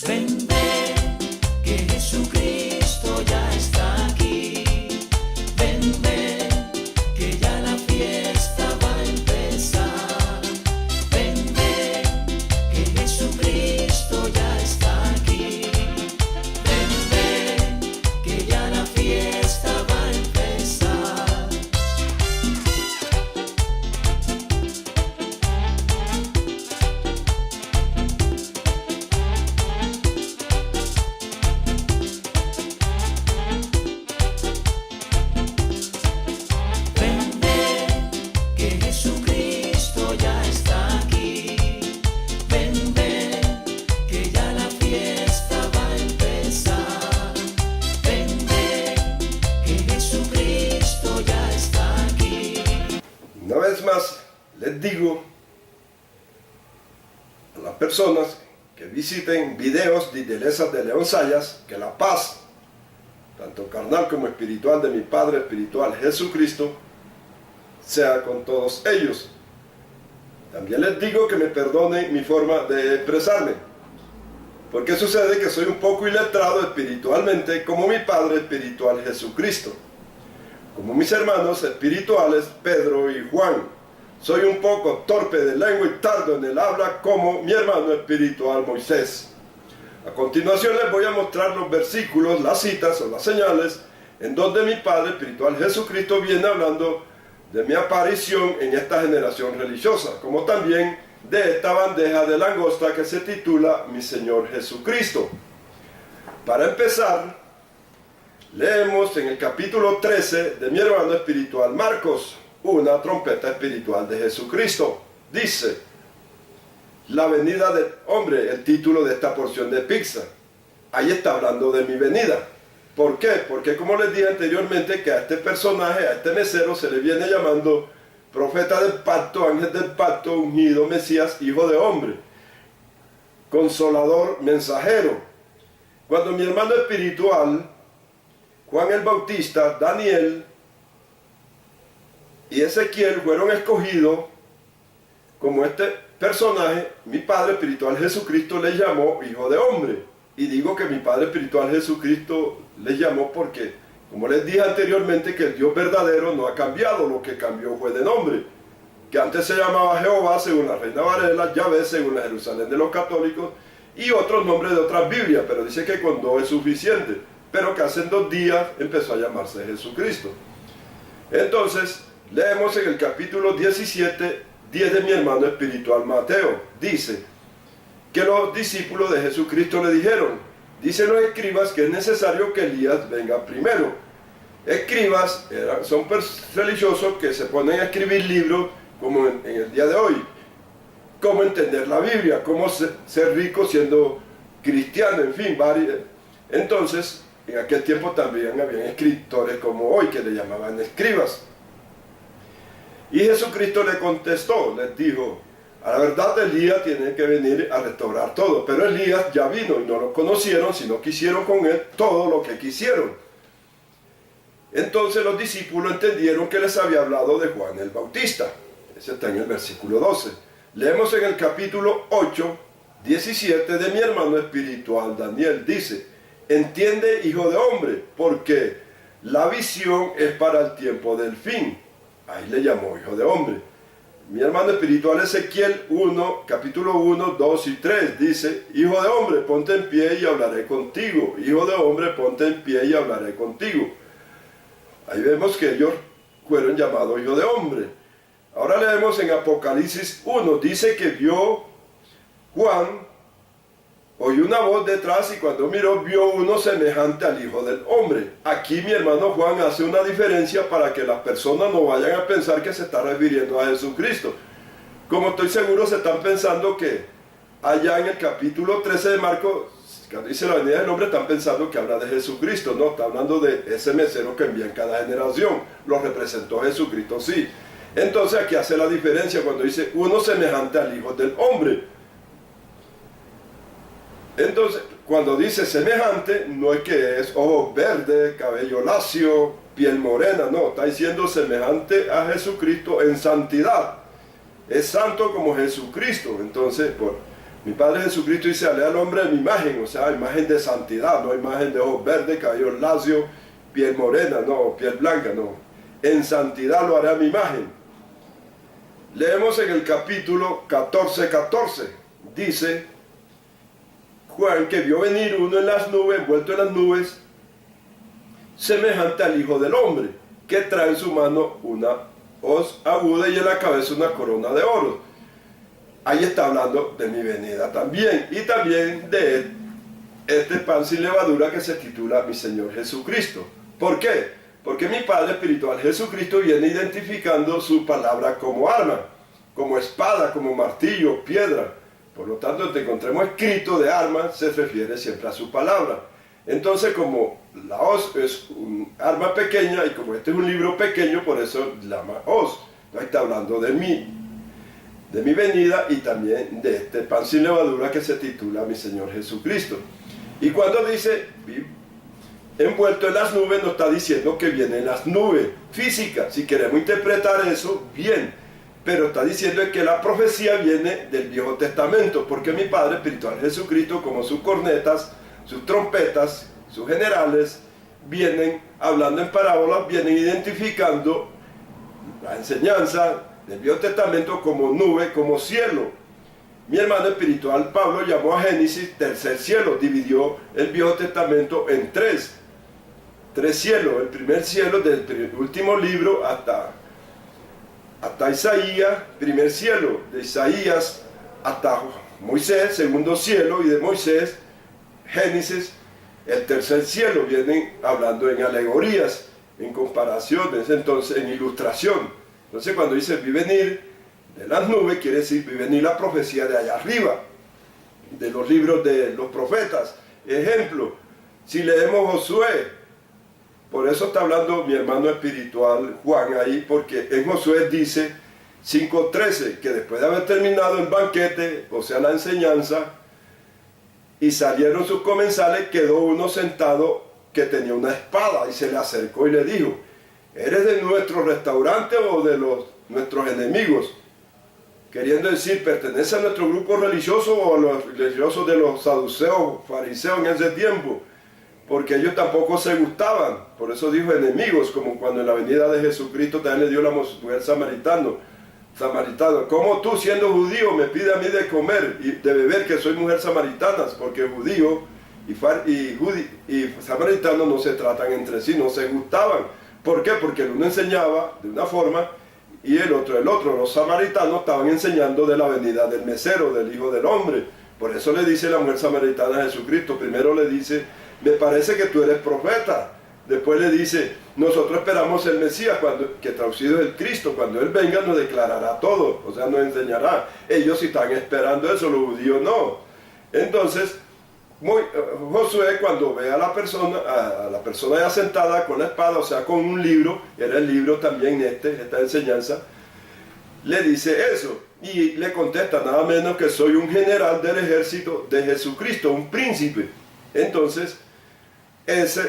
Ven, ven, que Jesucristo ya está aquí. Ven, ven, que ya la fiesta va a empezar. Ven, ven, que Jesucristo ya está aquí. Ven, ven, que ya la fiesta va a empezar. Ven, ven, que Jesucristo ya está aquí. Ven, ven, que ya la fiesta va a empezar. Ven, ven, que Jesucristo ya está aquí. Una vez más, les digo a las personas que visiten videos de Iglesias de León Sayas que la paz, tanto carnal como espiritual, de mi Padre espiritual Jesucristo, sea con todos ellos. También les digo que me perdonen mi forma de expresarme, porque sucede que soy un poco iletrado espiritualmente como mi Padre espiritual Jesucristo, como mis hermanos espirituales Pedro y Juan. Soy un poco torpe de lengua y tardo en el habla como mi hermano espiritual Moisés. A continuación les voy a mostrar los versículos, las citas o las señales en donde mi Padre espiritual Jesucristo viene hablando de mi aparición en esta generación religiosa, como también de esta bandeja de langosta que se titula Mi Señor Jesucristo. Para empezar, leemos en el capítulo 13 de mi hermano espiritual Marcos, una trompeta espiritual de Jesucristo. Dice: la venida del hombre, el título de esta porción de Pixar. Ahí está hablando de mi venida. ¿Por qué? Porque como les dije anteriormente, que a este personaje, a este mesero, se le viene llamando profeta del pacto, ángel del pacto, ungido, Mesías, hijo de hombre, consolador, mensajero. Cuando mi hermano espiritual, Juan el Bautista, Daniel y Ezequiel fueron escogidos como este personaje, mi Padre espiritual Jesucristo les llamó hijo de hombre. Y digo que mi Padre espiritual Jesucristo les llamó porque, como les dije anteriormente, que el Dios verdadero no ha cambiado, lo que cambió fue de nombre. Que antes se llamaba Jehová según la Reina Varela, Yahvé según la Jerusalén de los católicos, y otros nombres de otras Biblias, pero dice que con 2 es suficiente. Pero que hace 2 días empezó a llamarse Jesucristo. Entonces, leemos en el capítulo 17, 10 de mi hermano espiritual Mateo. Dice que los discípulos de Jesucristo le dijeron: dicen los escribas que es necesario que Elías venga primero. Escribas son religiosos que se ponen a escribir libros como en el día de hoy. Cómo entender la Biblia, cómo ser rico siendo cristiano, en fin, varios. Entonces, en aquel tiempo también habían escritores como hoy que le llamaban escribas. Y Jesucristo le contestó, les dijo: a la verdad Elías tiene que venir a restaurar todo, pero Elías ya vino y no lo conocieron, sino que hicieron con él todo lo que quisieron. Entonces los discípulos entendieron que les había hablado de Juan el Bautista. Ese está en el versículo 12. Leemos en el capítulo 8, 17 de mi hermano espiritual Daniel. Dice: entiende, hijo de hombre, porque la visión es para el tiempo del fin. Ahí le llamó hijo de hombre. Mi hermano espiritual Ezequiel 1, capítulo 1, 2 y 3 dice: hijo de hombre, ponte en pie y hablaré contigo. Hijo de hombre, ponte en pie y hablaré contigo. Ahí vemos que ellos fueron llamados hijo de hombre. Ahora leemos en Apocalipsis 1, dice que vio Juan, oyó una voz detrás y cuando miró vio uno semejante al Hijo del Hombre. Aquí mi hermano Juan hace una diferencia para que las personas no vayan a pensar que se está refiriendo a Jesucristo. Como estoy seguro se están pensando que allá en el capítulo 13 de Marcos, cuando dice la venida del hombre, están pensando que habla de Jesucristo. No, está hablando de ese mesero que envía en cada generación. Lo representó Jesucristo, sí. Entonces aquí hace la diferencia cuando dice uno semejante al Hijo del Hombre. Entonces, cuando dice semejante, no es que es ojos verdes, cabello lacio, piel morena, no, está diciendo semejante a Jesucristo en santidad. Es santo como Jesucristo. Entonces, Mi Padre Jesucristo dice, haré al hombre mi imagen, o sea, imagen de santidad, no imagen de ojos verdes, cabello lacio, piel morena, no, piel blanca, no. En santidad lo haré a mi imagen. Leemos en el capítulo 14:14, dice Juan que vio venir uno en las nubes, envuelto en las nubes, semejante al Hijo del Hombre, que trae en su mano una hoz aguda y en la cabeza una corona de oro. Ahí está hablando de mi venida también, y también de este pan sin levadura que se titula Mi Señor Jesucristo. ¿Por qué? Porque mi Padre espiritual Jesucristo viene identificando su palabra como arma, como espada, como martillo, piedra. Por lo tanto, donde encontremos escrito de arma, se refiere siempre a su palabra. Entonces, como la hoz es un arma pequeña, y como este es un libro pequeño, por eso la llama hoz. Ahí está hablando de mi venida y también de este pan sin levadura que se titula Mi Señor Jesucristo. Y cuando dice envuelto en las nubes, no está diciendo que viene en las nubes físicas. Si queremos interpretar eso, bien. Pero está diciendo que la profecía viene del Viejo Testamento, porque mi Padre espiritual Jesucristo, como sus cornetas, sus trompetas, sus generales, vienen hablando en parábolas, vienen identificando la enseñanza del Viejo Testamento como nube, como cielo. Mi hermano espiritual Pablo llamó a Génesis tercer cielo, dividió el Viejo Testamento en tres cielos. El primer cielo del último libro hasta Isaías, primer cielo, de Isaías hasta Moisés, segundo cielo, y de Moisés, Génesis, el tercer cielo. Vienen hablando en alegorías, en comparaciones, entonces en ilustración. Entonces cuando dice vi venir de las nubes, quiere decir vi venir la profecía de allá arriba, de los libros de los profetas. Ejemplo, si leemos Josué, por eso está hablando mi hermano espiritual Juan ahí, porque en Josué dice 5:13, que después de haber terminado el banquete, o sea la enseñanza, y salieron sus comensales, quedó uno sentado que tenía una espada, y se le acercó y le dijo, ¿eres de nuestro restaurante o de nuestros enemigos? Queriendo decir, ¿pertenece a nuestro grupo religioso o a los religiosos de los saduceos, fariseos en ese tiempo? Porque ellos tampoco se gustaban, por eso dijo enemigos, como cuando en la venida de Jesucristo también le dio la mujer samaritana, ¿cómo tú siendo judío me pides a mí de comer y de beber que soy mujer samaritana? Porque judío y samaritano no se tratan entre sí, no se gustaban. ¿Por qué? Porque el uno enseñaba de una forma y el otro. Los samaritanos estaban enseñando de la venida del mesero, del Hijo del Hombre. Por eso le dice la mujer samaritana a Jesucristo, primero le dice, me parece que tú eres profeta. Después le dice, nosotros esperamos el Mesías, que traducido es el Cristo, cuando Él venga nos declarará todo, o sea, nos enseñará. Ellos sí están esperando eso, los judíos no. Entonces, Josué cuando ve a la persona ya sentada con la espada, o sea, con un libro, era el libro también esta enseñanza, le dice eso, y le contesta nada menos que soy un general del ejército de Jesucristo, un príncipe. Entonces, esa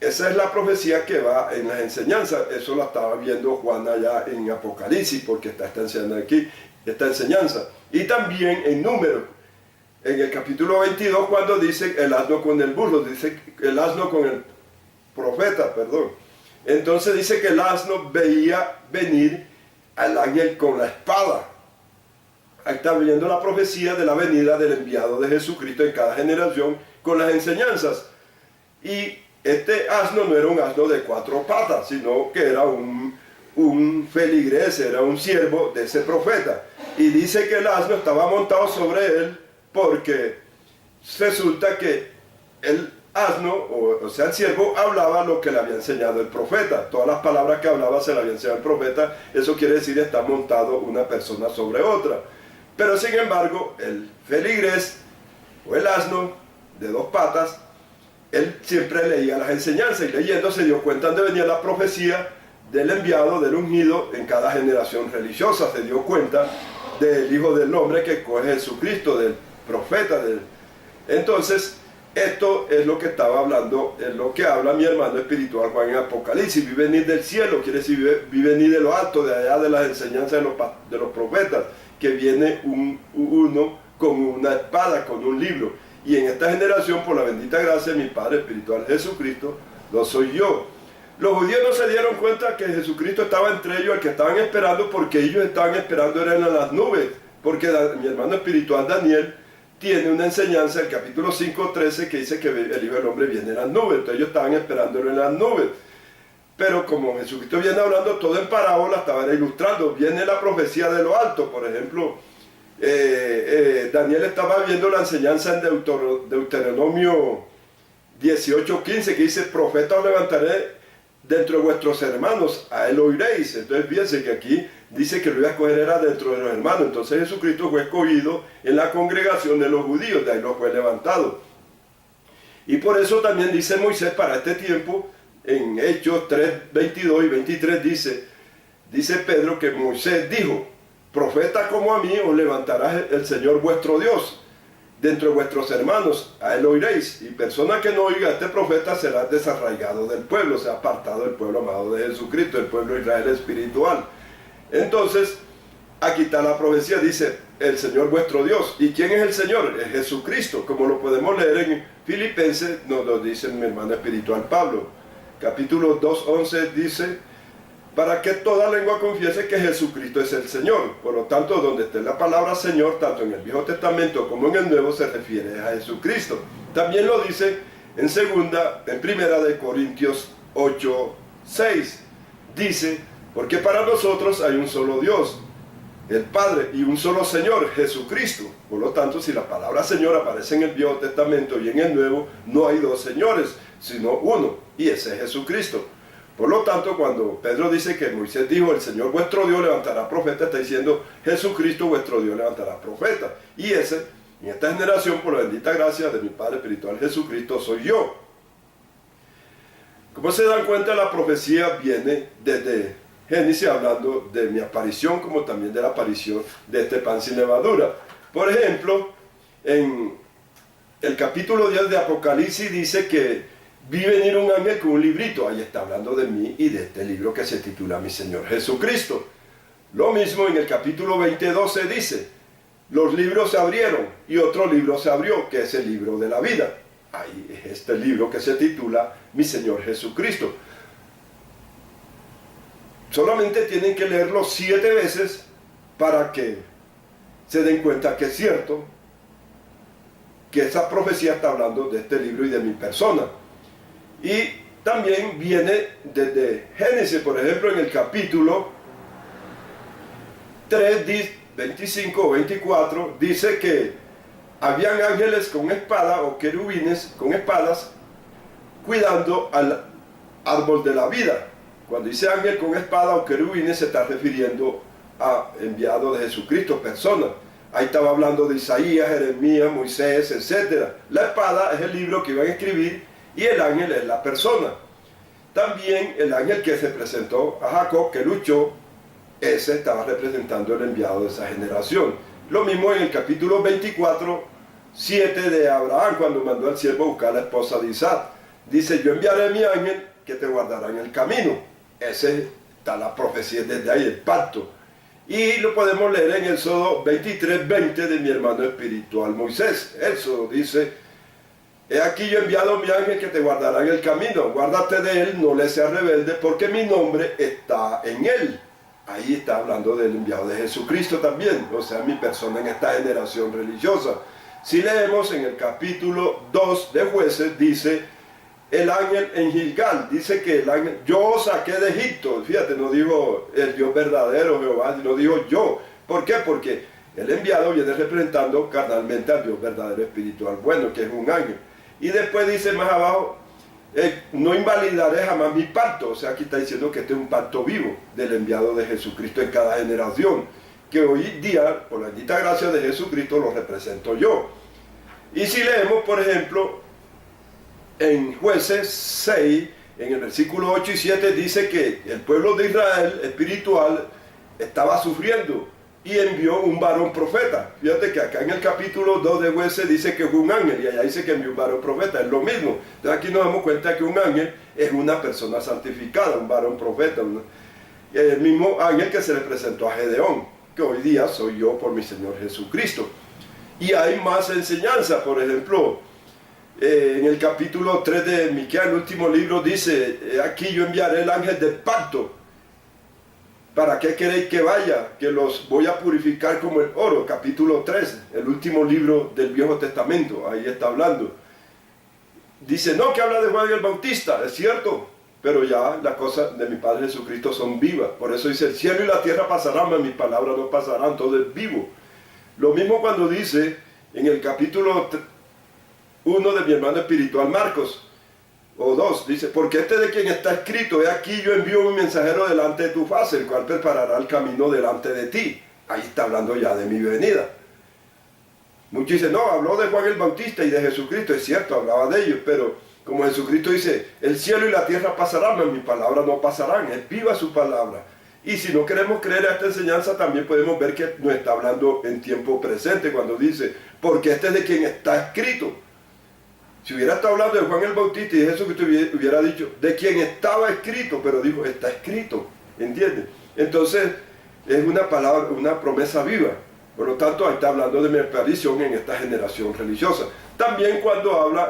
es la profecía que va en las enseñanzas. Eso la estaba viendo Juan allá en Apocalipsis, porque está enseñando aquí esta enseñanza. Y también en Números, en el capítulo 22, cuando dice el asno con el burro, dice el asno con el profeta, perdón. Entonces dice que el asno veía venir al ángel con la espada. Ahí está viendo la profecía de la venida del enviado de Jesucristo en cada generación con las enseñanzas. Y este asno no era un asno de 4 patas, sino que era un feligrés, era un siervo de ese profeta. Y dice que el asno estaba montado sobre él porque resulta que el asno, o sea el siervo, hablaba lo que le había enseñado el profeta. Todas las palabras que hablaba se le había enseñado el profeta. Eso quiere decir está montado una persona sobre otra. Pero sin embargo, el feligrés o el asno de 2 patas, él siempre leía las enseñanzas y leyendo se dio cuenta de venía la profecía del enviado, del ungido en cada generación religiosa. Se dio cuenta del Hijo del Hombre que coge Jesucristo, del profeta. Entonces, esto es lo que estaba hablando, es lo que habla mi hermano espiritual Juan en Apocalipsis. Vi venir del cielo, quiere decir vi venir de lo alto, de allá de las enseñanzas de los profetas, que viene uno con una espada, con un libro. Y en esta generación, por la bendita gracia de mi Padre espiritual Jesucristo, lo soy yo. Los judíos no se dieron cuenta que Jesucristo estaba entre ellos, el que estaban esperando, porque ellos estaban esperando eran en las nubes. Porque mi hermano espiritual Daniel tiene una enseñanza, el capítulo 5:13, que dice que el Hijo del Hombre viene en las nubes. Entonces ellos estaban esperándolo en las nubes. Pero como Jesucristo viene hablando todo en parábola, estaba ilustrando, viene la profecía de lo alto. Por ejemplo, Daniel estaba viendo la enseñanza en Deuteronomio 18:15, que dice: profeta os levantaré dentro de vuestros hermanos, a él oiréis. Entonces fíjense que aquí dice que lo iba a escoger era dentro de los hermanos. Entonces Jesucristo fue escogido en la congregación de los judíos, de ahí lo fue levantado. Y por eso también dice Moisés para este tiempo, en Hechos 3:22 y 23 dice Pedro que Moisés dijo: profeta como a mí os levantará el Señor vuestro Dios dentro de vuestros hermanos, a él oiréis, y persona que no oiga a este profeta será desarraigado del pueblo, será apartado del pueblo amado de Jesucristo, el pueblo de Israel espiritual. Entonces, aquí está la profecía, dice: el Señor vuestro Dios. ¿Y quién es el Señor? Es Jesucristo, como lo podemos leer en Filipenses, nos lo dice mi hermano espiritual Pablo. Capítulo 2:11 dice: para que toda lengua confiese que Jesucristo es el Señor. Por lo tanto, donde esté la palabra Señor, tanto en el Viejo Testamento como en el Nuevo, se refiere a Jesucristo. También lo dice en primera de Corintios 8:6. Dice: porque para nosotros hay un solo Dios, el Padre, y un solo Señor, Jesucristo. Por lo tanto, si la palabra Señor aparece en el Viejo Testamento y en el Nuevo, no hay dos señores, sino uno, y ese es Jesucristo. Por lo tanto, cuando Pedro dice que Moisés dijo: el Señor vuestro Dios levantará profeta, está diciendo: Jesucristo vuestro Dios levantará profeta. Y ese, en esta generación, por la bendita gracia de mi Padre espiritual Jesucristo, soy yo. Como se dan cuenta, la profecía viene desde Génesis, hablando de mi aparición, como también de la aparición de este pan sin levadura. Por ejemplo, en el capítulo 10 de Apocalipsis dice que vi venir un ángel con un librito. Ahí está hablando de mí y de este libro que se titula Mi Señor Jesucristo. Lo mismo en el capítulo 20:12 dice: los libros se abrieron y otro libro se abrió, que es el libro de la vida. Ahí es este libro que se titula Mi Señor Jesucristo. Solamente tienen que leerlo 7 veces para que se den cuenta que es cierto, que esa profecía está hablando de este libro y de mi persona. Y también viene desde Génesis, por ejemplo, en el capítulo 3, 25 o 24, dice que habían ángeles con espada o querubines con espadas cuidando al árbol de la vida. Cuando dice ángel con espada o querubines, se está refiriendo a enviado de Jesucristo, persona. Ahí estaba hablando de Isaías, Jeremías, Moisés, etc. La espada es el libro que iban a escribir y el ángel es la persona. También el ángel que se presentó a Jacob, que luchó, ese estaba representando el enviado de esa generación. Lo mismo en el capítulo 24:7 de Abraham, cuando mandó al siervo a buscar a la esposa de Isaac. Dice: yo enviaré a mi ángel que te guardará en el camino. Ese está la profecía desde ahí, el pacto. Y lo podemos leer en Éxodo 23:20 de mi hermano espiritual Moisés. Éxodo dice: he aquí yo he enviado a mi ángel que te guardará en el camino. Guárdate de él, no le seas rebelde, porque mi nombre está en él. Ahí está hablando del enviado de Jesucristo también, o sea, mi persona en esta generación religiosa. Si leemos en el capítulo 2 de Jueces, dice: el ángel en Gilgal, dice que el ángel, yo os saqué de Egipto. Fíjate, no dijo el Dios verdadero Jehová, no dijo yo. ¿Por qué? Porque el enviado viene representando carnalmente al Dios verdadero espiritual bueno, que es un ángel. Y después dice más abajo: no invalidaré jamás mi pacto. O sea, aquí está diciendo que este es un pacto vivo del enviado de Jesucristo en cada generación, que hoy día, por la bendita gracia de Jesucristo, lo represento yo. Y si leemos, por ejemplo, en Jueces 6, en el versículo 8 y 7, dice que el pueblo de Israel espiritual estaba sufriendo y envió un varón profeta. Fíjate que acá en el capítulo 2 de Jueces dice que fue un ángel, y allá dice que envió un varón profeta, es lo mismo. Entonces aquí nos damos cuenta que un ángel es una persona santificada, un varón profeta, el mismo ángel que se le presentó a Gedeón, que hoy día soy yo por mi Señor Jesucristo. Y hay más enseñanza. Por ejemplo, en el capítulo 3 de Miqueas, el último libro, dice: aquí yo enviaré el ángel del pacto. ¿Para qué queréis que vaya? Que los voy a purificar como el oro. Capítulo 3, el último libro del Viejo Testamento. Ahí está hablando. Dice, no que habla de Juan el Bautista, es cierto, pero ya las cosas de mi Padre Jesucristo son vivas. Por eso dice, el cielo y la tierra pasarán, mas mis palabras no pasarán, todo es vivo. Lo mismo cuando dice en el capítulo 1 de mi hermano espiritual Marcos, o 2, dice, porque este de quien está escrito, he aquí yo envío un mensajero delante de tu faz, el cual preparará el camino delante de ti. Ahí está hablando ya de mi venida. Muchos dicen, no, habló de Juan el Bautista y de Jesucristo. Es cierto, hablaba de ellos, pero como Jesucristo dice, el cielo y la tierra pasarán, mas mis palabras no pasarán. Es viva su palabra. Y si no queremos creer a esta enseñanza, también podemos ver que nos está hablando en tiempo presente, cuando dice, porque este es de quien está escrito. Si hubiera estado hablando de Juan el Bautista y de Jesucristo, hubiera dicho, de quien estaba escrito, pero dijo, está escrito. ¿Entiendes? Entonces, es una palabra, una promesa viva. Por lo tanto, ahí está hablando de mi aparición en esta generación religiosa. También cuando habla,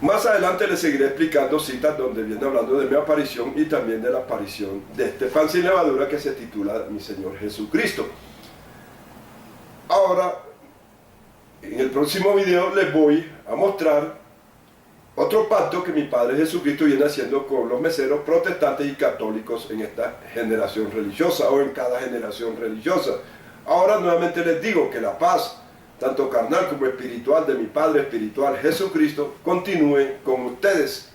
más adelante les seguiré explicando citas donde viene hablando de mi aparición y también de la aparición de este pan sin levadura que se titula Mi Señor Jesucristo. Ahora, en el próximo video les voy a mostrar otro pacto que mi Padre Jesucristo viene haciendo con los meseros protestantes y católicos en esta generación religiosa o en cada generación religiosa. Ahora nuevamente les digo que la paz, tanto carnal como espiritual, de mi Padre espiritual Jesucristo, continúe con ustedes.